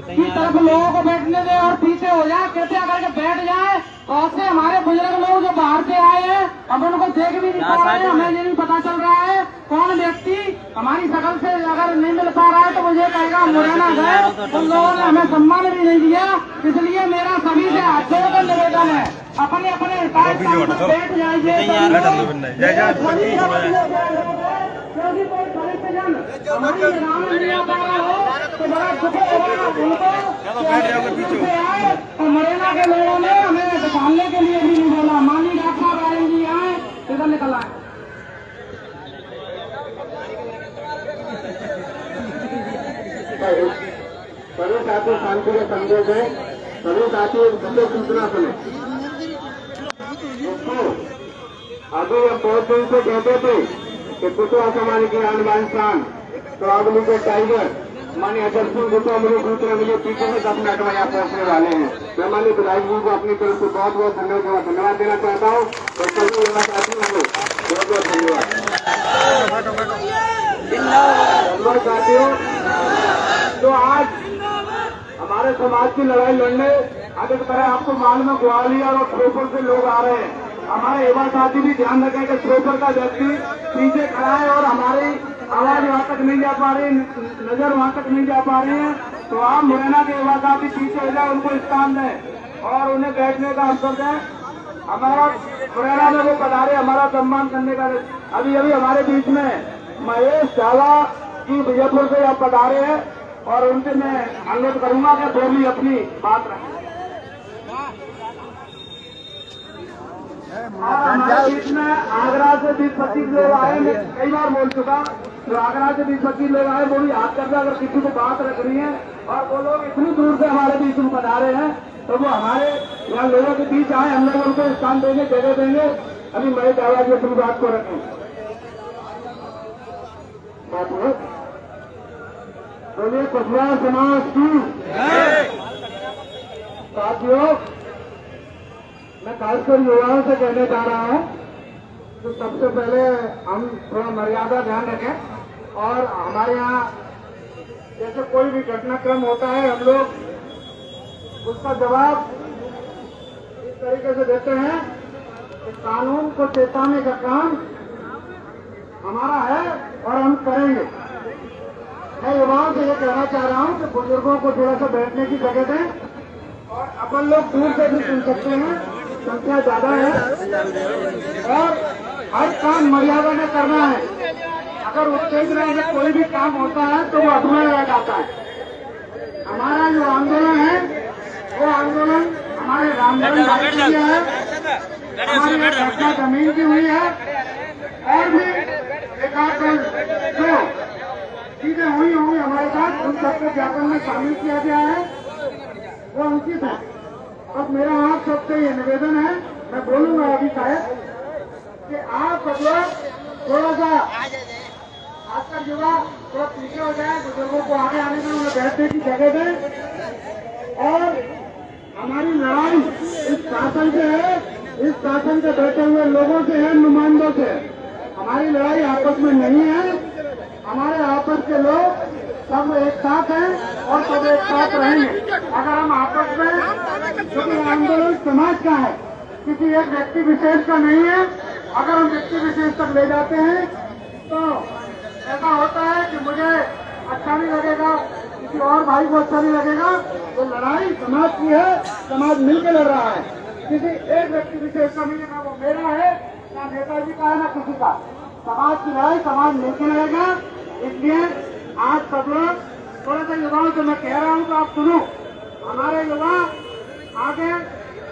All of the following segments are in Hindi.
की तरफ लोगों को बैठने दे और पीछे हो जाए, कृपया करके बैठ जाए। और से हमारे बुजुर्ग लोग जो बाहर से आए हैं, अब उनको देख भी नहीं पा रहे हैं, हमें ये नहीं पता चल रहा है कौन व्यक्ति हमारी शकल से अगर नहीं मिल पा रहा है तो मुझे कहेगा मुरैना गए, उन लोगों ने हमें सम्मान भी नहीं दिया। इसलिए मेरा सभी से हाथ जोड़कर निवेदन है, अपने अपने बैठ जाइए। क्योंकि कोई दलित जन हमारी निगाह में नहीं आ पा रहा हो तो बड़ा दुख होगा उनको आए। और मुरैना के लोगों ने हमें बचाने के लिए भी नहीं बोला। माननीय डॉक्टर साहब आए जी आए, इधर निकल आए। सभी साथी शांति के संदेश है, सभी साथी मुझे सूचना सुने। अभी हम बहुत दिन से कहते थे कि कुशवा समाज की आन बान शान तो अगली के टाइगर माने अजर सिंह गुप्ता मुझे सूचना मुझे पीछे से 10 मिनट में यहाँ पहुंचने वाले हैं। मैं माननीय विधायक जी को अपनी तरफ से बहुत बहुत धन्यवाद देना चाहता हूँ और सभी लेना चाहती हूँ। बहुत बहुत धन्यवाद साथियों। तो आज हमारे समाज की लड़ाई लड़ने अधिक तरह आपको मालूम है ग्वालियर और श्रोपर से लोग आ रहे हैं। हमारे युवा साथी भी ध्यान रखें कि श्रोपर का व्यक्ति पीछे खड़ा है और हमारी आवाज वहां तक नहीं जा पा रही, नजर वहां तक नहीं जा पा रही है। तो आप मुरैना के युवा साथी पीछे हो जाए, उनको स्थान दें और उन्हें बैठने का अवसर दें। हमारा मुरैना में वो पधारे, हमारा सम्मान करने का। अभी अभी हमारे बीच में महेश झाला जी विजयपुर से आप पधारे हैं और उनसे मैं अनुरोध करूंगा कि वो भी अपनी बात रखें। हमारे बीच में आगरा से 20-25 लोग आए, मैं कई बार बोल चुका, तो आगरा से 20-25 लोग आए, वो भी हाथ करके अगर किसी को बात रख रही है और वो लोग इतनी दूर से हमारे बीच में पधारे हैं तो वो हमारे यहाँ लोगों के बीच आए, हम लोग उनको स्थान देंगे, जगह देंगे। अभी महेश झाला जी अपनी बात को रखें। बोलिए कुशवा समाज की साथियों। मैं खासकर युवाओं से कहने जा रहा हूं तो सबसे पहले हम थोड़ा मर्यादा ध्यान रखें और हमारे यहाँ जैसे कोई भी घटनाक्रम होता है हम लोग उसका जवाब इस तरीके से देते हैं कि कानून को चेताने का काम हमारा है और हम करेंगे। मैं युवाओं से ये कहना चाह रहा हूं कि बुजुर्गों को थोड़ा सा बैठने की जगह दें और अपन लोग दूर से भी सुन सकते हैं, संख्या ज्यादा है और हर काम मर्यादा में करना है। अगर उत्तेजना में कोई भी काम होता है तो वो अधूरा रह जाता है। हमारा जो आंदोलन है वो आंदोलन हमारे रामधन भाई की है, हमारी घटना जमीन की हुई है और भी एक आध जो चीजें हुई होंगी हमारे साथ उन सबको ज्ञापन में शामिल किया गया है, वो उचित है। अब मेरा आप सबसे ये निवेदन है, मैं बोलूंगा अभी शायद कि आप सब लोग थोड़ा सा खासकर युवा थोड़ा पीछे हो जाए, बुजुर्गों को आगे आने में उन्हें बैठने की जगह दें और हमारी लड़ाई इस शासन से है, इस शासन से बैठे हुए लोगों से है, नुमाइंदों से। हमारी लड़ाई आपस में नहीं है, हमारे आपस के लोग सब एक साथ हैं और सब एक साथ रहेंगे। अगर हम आपस में, क्योंकि आंदोलन समाज का है, किसी एक व्यक्ति विशेष का नहीं है, अगर हम व्यक्ति विशेष तक ले जाते हैं तो ऐसा होता है कि मुझे अच्छा नहीं लगेगा, किसी और भाई को अच्छा नहीं लगेगा। तो लड़ाई समाज की है, समाज मिलकर लड़ रहा है, किसी एक व्यक्ति विशेष का नहीं है, ना वो मेरा है, ना नेताजी का है, ना किसी का। समाज की लड़ाई समाज मिलकर लड़ेगा। इसलिए आज सब लोग थोड़ा सा युवाओं से मैं कह रहा हूं तो आप सुनो, हमारे युवा आगे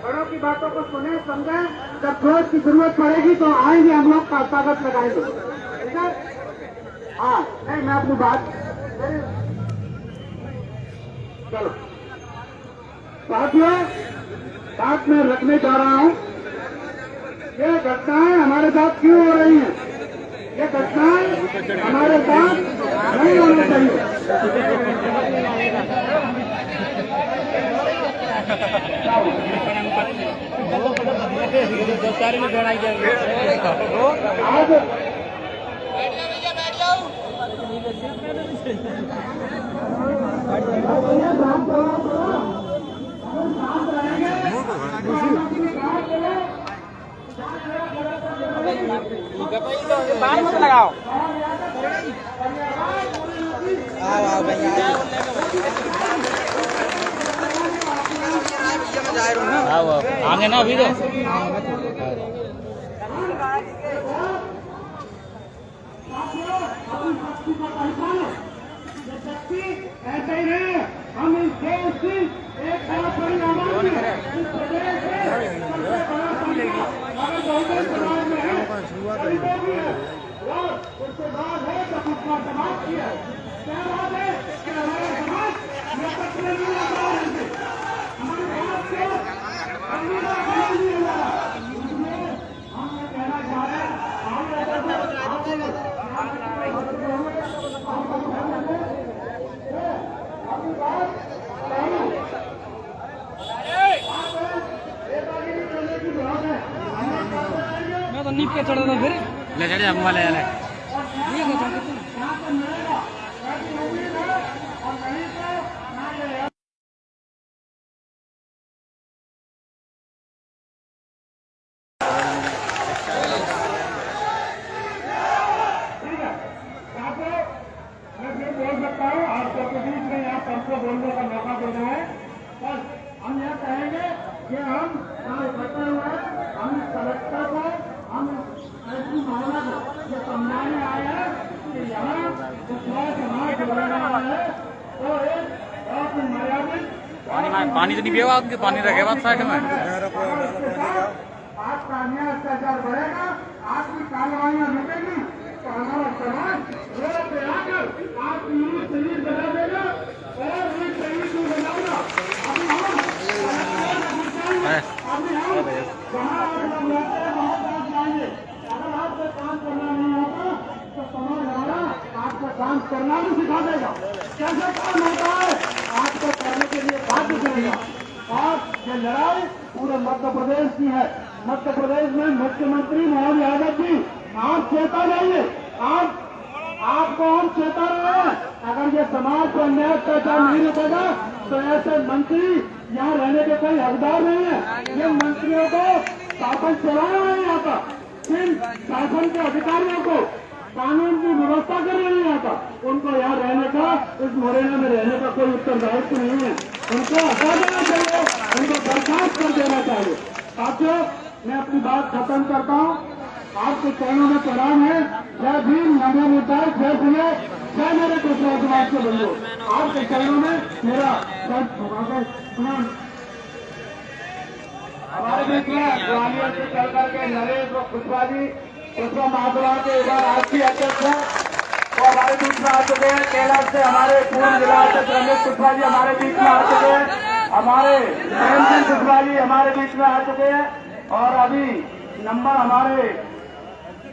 बड़ों की बातों को सुने, समझे, जब जोश की जरूरत पड़ेगी तो आएंगे, हम लोग ताकत लगाएंगे, ठीक है। हाँ नहीं, मैं अपनी बात चलो साथियों बात में रखने जा रहा हूं। ये घटनाएं हमारे साथ क्यों हो रही हैं? ये घटनाएं हमारे साथ नहीं होना चाहिए। आज बात मत लगाओ। आगे ना अभी तो ऐसे ही रहे। हम इस देश की एक तरफ परिणाम उसके बाद है तो उसका समाज किया क्या बात है कि हमारे समाज में पत्र नहीं आता है हमारे समाज से नहीं हुआ इसलिए हम ये कहना चाह रहे हैं मैं तो नीचे चढ़ा था फिर ले चढ़ जा मोबाइल ले बोलने का मौका दे रहे हैं बस हम यह कहेंगे कि हम यहाँ इकट्ठे हुए हम इस कलेक्टर को हम ऐसी भावना को ये समझाने आए हैं कि यहाँ समाज जोड़ने आए हैं तो एक बहुत ही मर्यादित पानी तो नहीं पिएगा आपके पानी रखे बात साइड में आपका अन्याय अत्याचार बढ़ेगा आपकी कार्रवाइयाँ रुकेगी तो हमारा समाज रोड पे आकर आपकी शरीर बना देगा और एक शरीर को बनाऊंगा अभी हम जहाँ आप लोग रहते हैं वहाँ पास जाएंगे अगर आपको काम करना नहीं आता तो समाज हमारा आपको काम करना भी सिखा देगा कैसे काम होता है आपको करने के लिए बाध्य करेगा और ये लड़ाई पूरे मध्य प्रदेश की है मध्य प्रदेश में मुख्यमंत्री मोहन यादव जी आप चेता जाइए आपको हम चेता रहे हैं अगर ये समाज पर अन्याय अत्याचार नहीं रुकेगा तो ऐसे मंत्री यहाँ रहने के कोई हकदार नहीं है ये मंत्रियों को शासन चलाना नहीं आता इन शासन के अधिकारियों को कानून की व्यवस्था करना नहीं आता उनको यहाँ रहने का इस मुरैना में रहने का कोई उत्तरदायित्व नहीं है उनको हटा देना चाहिए उनको बर्खास्त कर देना चाहिए साथियों मैं अपनी बात खत्म करता हूँ आपके चरणों में प्रणाम है जय भीम नमो बुद्धाय जय भैया जय मेरे कुशवाहा समाज के बंधु आपके चरणों में मेरा प्रणाम हमारे बीच में ग्वालियर से चल करके नरेश और कुशवाहा महासभा के इधर राष्ट्रीय अध्यक्ष हैं वो हमारे बीच में आ चुके हैं केरल से हमारे पूर्व जिला अध्यक्ष रमेश कुशवाहा जी हमारे बीच में आ चुके हैं हमारे प्रेम सिंह कुशवाहा जी हमारे बीच में आ चुके हैं और अभी नंबर हमारे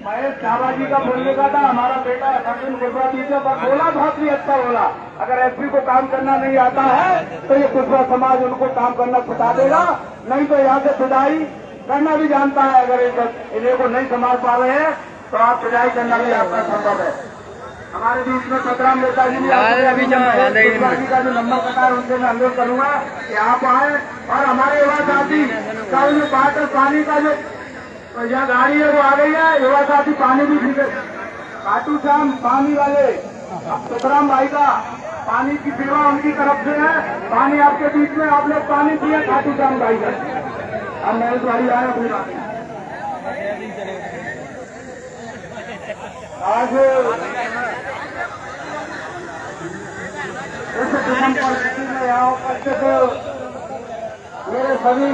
महेश झाबा जी का बोलने का था हमारा बेटा अर्जुन कुशवाहा जी का बोला बहुत ही अच्छा बोला अगर एसपी को काम करना नहीं आता है तो ये कुशवाहा समाज उनको काम करना सिखा देगा नहीं तो यहाँ से खुदाई करना भी जानता है अगर इन्हें को नहीं संभाल पा रहे हैं तो आप खुदाई करना भी आपका संभव है हमारे बीच में सतराम नेता जी जी का जो नंबर कटा है उनसे मैं अनुरोध करूंगा कि आप आए और हमारे युवा साथी कल में पानी का जो तो यहाँ गाड़ी है वो आ गई है युवा साथी पानी भी पी गए खाटू श्याम पानी वाले सतराम भाई का पानी की सेवा उनकी तरफ से है पानी आपके बीच में आप लोग पानी पिए खाटू श्याम भाई का अब महेश भाई आए अपनी बात आज इस दिसंबर में यहाँ उपस्थित मेरे सभी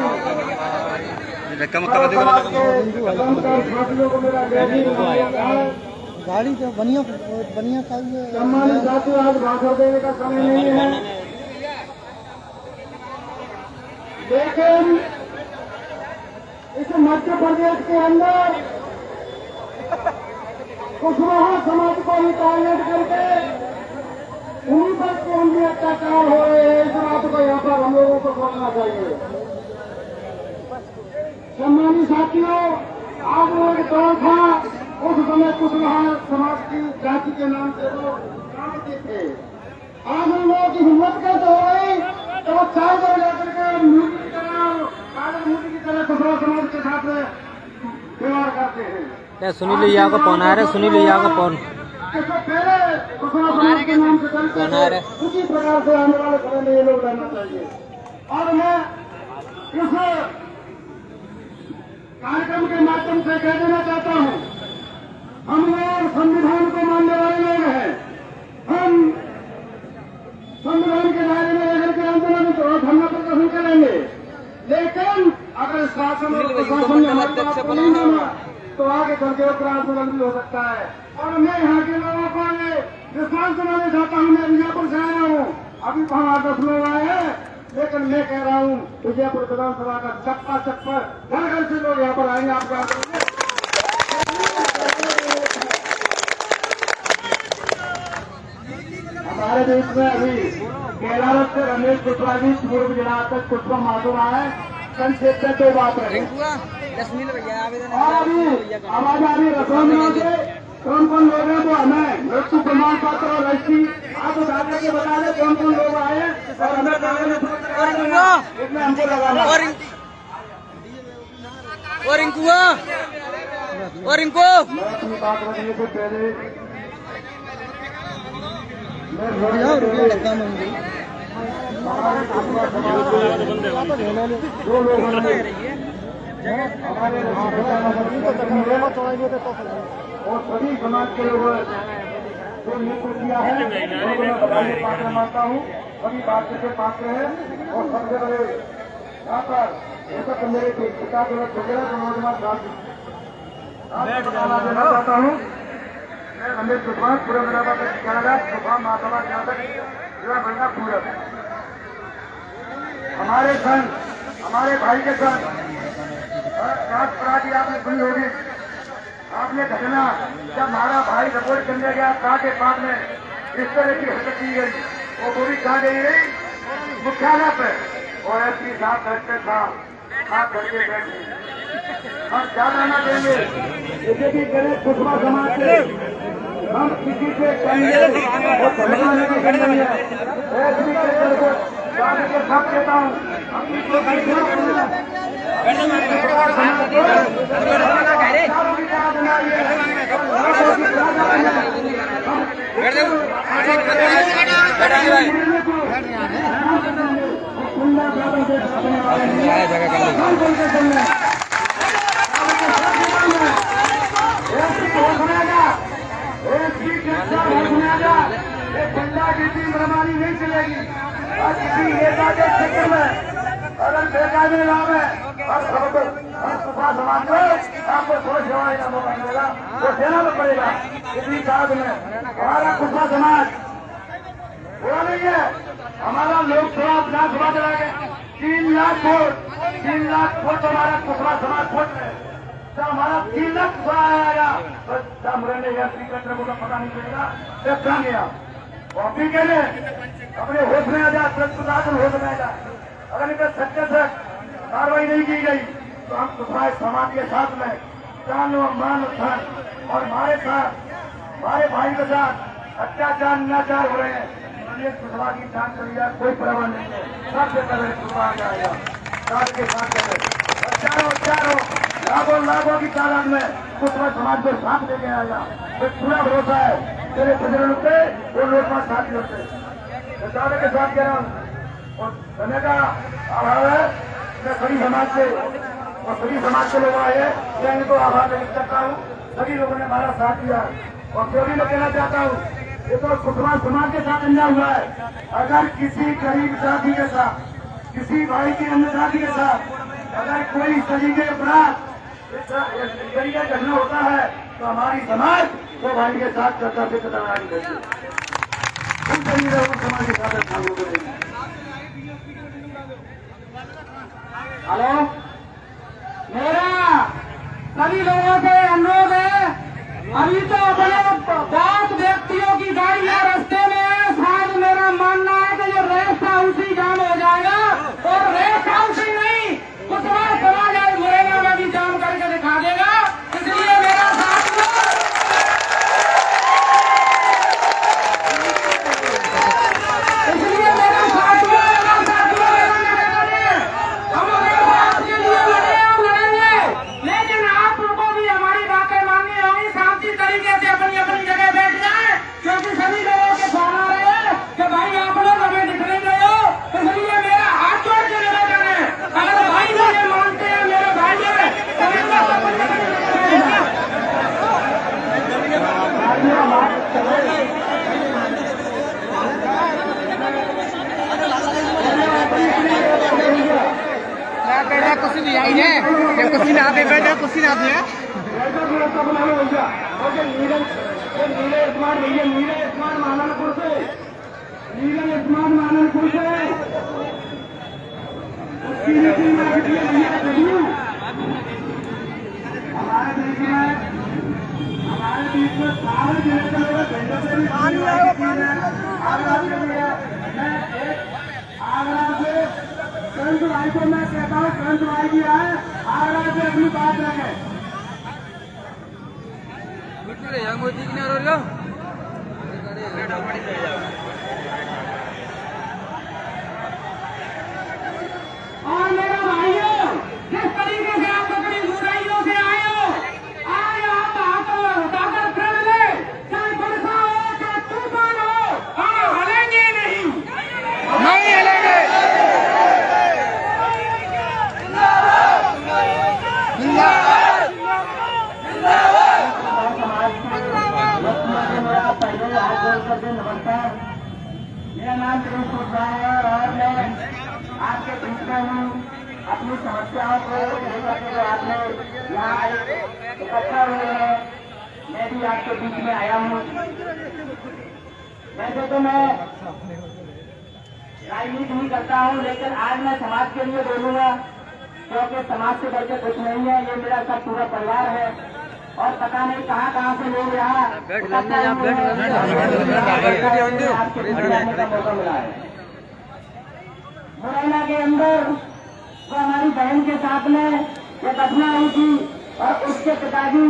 गाड़ी तो बढ़िया चाहिए सम्मानित साथियों आज भाषण देने का समय नहीं है लेकिन इस मध्य प्रदेश के अंदर कुशवाहा समाज को ही टारगेट करके उन्हीं पर कौन भी अत्याचार हो रहे हैं इस बात को यहाँ पर हम लोगों को सोचना चाहिए सम्मानित साथियों आज वो एक दौर था उस समय कुशवाहा समाज की जाति के नाम से वो जानते थे आज उन लोगों की हिम्मत कैसे हो गई तो वो चार दौर जाकर के मूर्ति की तरह काले मूर्ति की तरह कुशवाहा समाज के साथ व्यवहार करते हैं सुनील यादव का फोन आ रहा है, सुनील यादव का फोन इससे पहले कुशवाहा समाज के नाम से चलते थे, उसी प्रकार से आने वाले समय में ये लोग रहना चाहिए। और मैं इस कार्यक्रम के माध्यम से कह देना चाहता हूं, हम लोग संविधान को मानने वाले लोग हैं। हम संविधान के दायरे में रहकर के आंदोलन और धरना प्रदर्शन करेंगे, लेकिन अगर शासन और प्रशासन ने हमारी बात को नहीं माना तो आगे चल के ऊपर आंदोलन भी हो सकता है। और मैं यहाँ के लोगों को ये विश्वास दिलाना चाहता हूँ, मैं विजयपुर से आया हूँ, अभी तो हमारे 10 लोग आए हैं, लेकिन मैं कह रहा हूँ विजयपुर विधानसभा का चप्पा चप्पा घर घर से लोग यहाँ पर आएंगे। आपको हमारे बीच में अभी केदारत से रमेश कुशवाहा जी, पूर्व जिला अध्यक्ष पुष्पा माथुर आए। संक्षेप में 2 बात रहे और अभी आवाज आ रही रसोई से कौन कौन लोग हैं वो हमें मृत्यु प्रमाण पत्र और रजिस्ट्री आप उठा के बता दें कौन कौन लोग आए और हमें इसमें हमको लगाना और इनको मैं अपनी बात रखने से पहले दो लोग हमारे और सभी समाज के लोगों जो नृत्य किया है उनको मैं बधाई पात्र मानता हूँ। सभी बात के पात्र हैं और सबसे बड़े यहाँ पर ऐसा तो मेरे पिता के नौजवान देना चाहता हूँ। मैं रमेश कुशवाहा पूरा मेरा सुबह महासभा जिला बंगा पूरब हमारे संघ हमारे भाई के संघ आपने सुनी होगी। आपने घटना जब हमारा भाई रिपोर्ट करने गया काटे पाक में इस तरह की हरकत की गई वो पूरी कहा गई मुख्यालय पर और एसपी साहब बैठते साहब हाथ करके बैठे हम क्या कहना देंगे जैसे कि करें कुशवाहा समाज से हम किसी से कहेंगे और समझना नहीं है। एसपी को के साथ कहता हूँ गुंडागिरी मनमानी नहीं चलेगी और किसी नेता के क्षेत्र में अगर बेकायदे नाम है और कुशवाहा समाज को आपको थोड़ी सेवाएं का मौका मिलेगा वो देना तो पड़ेगा। इसी काज में हमारा कुशवाहा समाज वो नहीं है। हमारा लोकसभा विधानसभा चला गया 3 लाख वोट हमारा कुशवाहा समाज वोट है। जब हमारा 3 लाख आएगा तो जब रहने या स्पीकर को पता नहीं चलेगा जब कहा गया कॉपी के लिए अपने होश में आ जा प्रशासन होश में आ जा। अगर इनका सत्य से कार्रवाई नहीं की गई तो हम कुशवाहा समाज के साथ में जान और मान धन और हमारे साथ हमारे भाई के साथ अत्याचार अनाचार हो रहे हैं। कुशवाहा की जान कर लिया कोई परवाह नहीं है। सबसे पहले कुशवाहा जाएगा साथ के साथ चारों लाखों की तादाद में कुशवाहा समाज को साथ लेके आएगा। तो पूरा भरोसा है मेरे बुजुर्ग पे वो लोग साथी होते हैं के साथ कह रहा हूँ और समय का अभाव है। मैं सभी समाज से और सभी समाज के लोग आए मैं इनको आभार व्यक्त करता हूँ। सभी लोगों ने हमारा साथ दिया और जो भी मैं कहना चाहता हूँ ये तो कुशवाहा समाज के साथ अन्याय हुआ है। अगर किसी गरीब जाति के साथ किसी भाई की अन्य जाति के साथ अगर कोई इस तरीके के अपराध इस तरीके का घटना होता है तो हमारी समाज वो भाई के साथ चर्चा से कतरानी करती है। उन तरीके उन समाज के साथ शामिल करेंगे। हेलो, मेरा सभी लोगों से अनुरोध है, अभी तो अपने बहुत व्यक्तियों की गाड़ियां रास्ते में है। शायद मेरा मानना है कि जो रेस्ट हाउस ही जाम हो जाएगा और रेस्ट हाउस ही नहीं कुशवाहा समाज आज मुरैना में भी जाम करके दिखा देगा। इसलिए मेरा साथ दो। इसलिए मेरा साथ कुशीनाथ बैठे कुशीनाथ में ऐसा व्यवस्था बना लो भैया। ओके नीले स्मार्ट भैया, नीले स्मार्ट माननपुर से, नीले स्मार्ट माननपुर से उसकी नीति में भैया करिए। हमारे बीच में सारे जिले के लोग आगरा से करंट भाई को मैं कहता हूँ, करंट भाई भी आए, आगरा से अपनी बात रखें। और मेरा भाइयों, जिस तरीके से आप अपनी बुराइयों से आए हो, आज आप हाथों उठाकर कर ले, चाहे बरसा हो चाहे तूफान हो, हम हलेंगे नहीं, नहीं हलेंगे। नमस्कार, मेरा नाम प्रेम कुशवाहा है और मैं आपके बीच में हूँ। अपनी समस्याओं को लेकर के आपने यहाँ इकट्ठा हुए हैं, मैं भी आपके बीच में आया हूँ। वैसे तो मैं राजनीति नहीं करता हूँ, लेकिन आज मैं समाज के लिए बोलूंगा, क्योंकि समाज से बढ़कर कुछ नहीं है। ये मेरा सब पूरा परिवार है और पता नहीं कहाँ से लोग यहाँ आने का मौका मिला है। मुरैना के अंदर तो हमारी बहन के साथ में ये घटना हुई थी और उसके पिताजी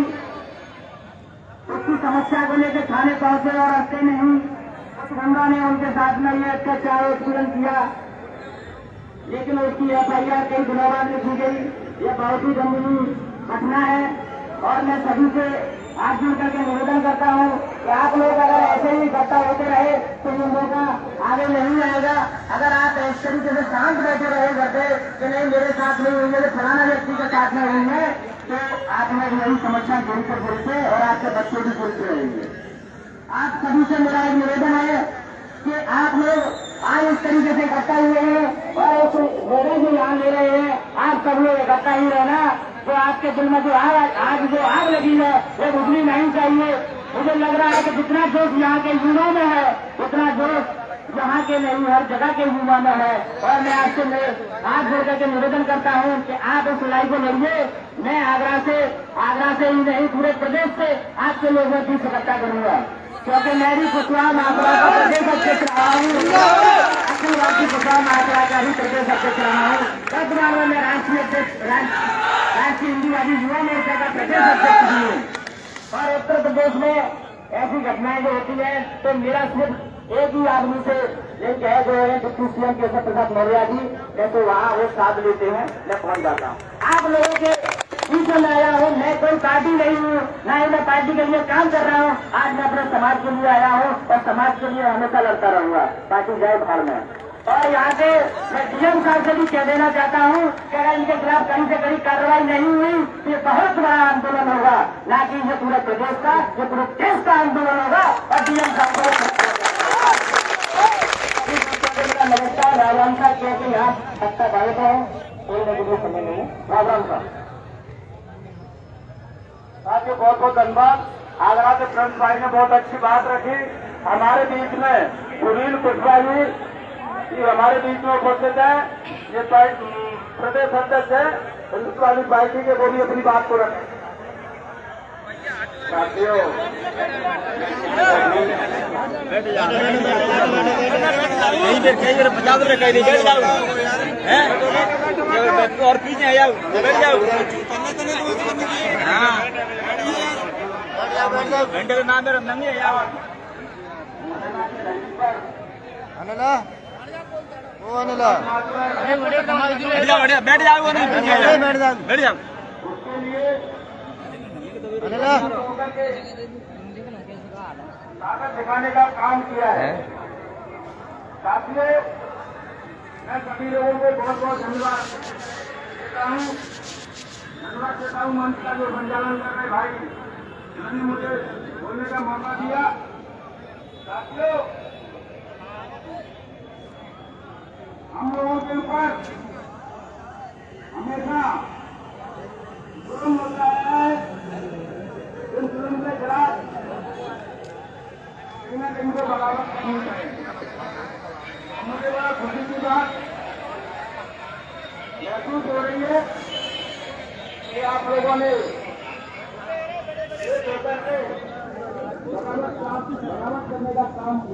उसकी समस्या को लेकर थाने पहुंचे और रास्ते में ही गंगा ने उनके साथ में ये अत्याचार उत्पीड़न किया, लेकिन उसकी FIR कई दिनों बाद लिखी गई। ये बहुत ही गंभीर घटना है और मैं सभी से हाथ जोड़ करके निवेदन करता हूँ कि आप लोग अगर ऐसे ही इकट्ठा होते रहे तो ये मौका आगे नहीं आएगा। अगर आप इस तरीके से शांत बैठे रहे करते कि नहीं मेरे साथ नहीं हुई है, फलाना व्यक्ति के साथ में हुई है, तो आप लोग यही समस्या बोलते बोलते और आपके बच्चे भी बोलते रहेंगे। आप सभी से मेरा एक निवेदन है कि आप लोग आज इस तरीके से इकट्ठा हुए हैं और उस मेरे जो यहाँ ले रहे हैं, आप सब लोग इकट्ठा ही रहना। जो आपके दिल में जो आज जो आग लगी है वो बुझनी नहीं चाहिए। मुझे लग रहा है कि जितना जोश यहाँ के युवाओं में है उतना जोश यहाँ के नहीं हर जगह के युवा में है। और मैं आपसे हाथ जोड़ करके निवेदन करता हूँ कि आप इस लड़ाई को लड़िए। मैं आगरा से ही नहीं पूरे प्रदेश से आपके लोगों की इकट्ठा करूंगा, क्योंकि मैं भी कुशवाहा मात्रा का प्रदेश अध्यक्ष रहा हूँ, अखिल भारतीय कुशवाहा मात्रा का ही प्रदेश अध्यक्ष रहा हूँ। वर्तमान में मैं राष्ट्रीय हिंदूवादी युवा मोर्चा का प्रदेश अध्यक्ष भी हूँ। और उत्तर प्रदेश में ऐसी घटनाएं जो होती है तो मेरा सिर्फ एक ही आदमी से ये कह जो है डिप्टी CM केशव प्रसाद मौर्य जी, मैं तो वहाँ वो साथ लेते हैं, मैं पहुंच जाता हूँ। आप लोगों के बीच में आया हूँ, मैं कोई पार्टी नहीं हूँ, ना ही मैं पार्टी के लिए काम कर रहा हूँ। आज मैं अपने समाज के लिए आया हूँ और समाज के लिए हमेशा लड़ता रहूंगा, पार्टी जाए भाड़ में। और यहाँ से मैं DM साहब से भी कह देना चाहता हूँ कि अगर इनके खिलाफ कहीं से कहीं कार्रवाई नहीं हुई तो ये बहुत बड़ा आंदोलन होगा, ना कि ये पूरे प्रदेश का, ये पूरे देश का आंदोलन होगा। और DM साहब को नमस्कार, राम साहब, क्योंकि यहाँ सत्ता भारत है, कोई नहीं समय नहीं है। राम साहब साथियों, बहुत बहुत धन्यवाद। आगरा के प्रेम भाई ने बहुत अच्छी बात रखी। हमारे बीच में सुनील कुशवाहा जी हमारे बीच में उपस्थित है, ये प्रदेश अध्यक्ष है हिंदुत्ववादी पार्टी के, वो भी अपनी बात को रखें। साथियों और पीछे आ जाओ, बैठ जाओ, घंटे का नाम मेरा नंगी है यार। अनिला ओ अनिला बैठ जाओ, बैठ जाओ, बैठ जाओ अनिला। ताकत दिखाने का काम किया है। साथियों, मैं सभी लोगों को बहुत बहुत धन्यवाद देता हूँ। मंच का जो संचालन कर रहे भाई, जिन्होंने मुझे बोलने का मौका दिया। साथियों, हम लोगों के ऊपर हमेशा मुझे बड़ा खुशी की बात महसूस हो रही है कि आप लोगों ने बगावत करने का काम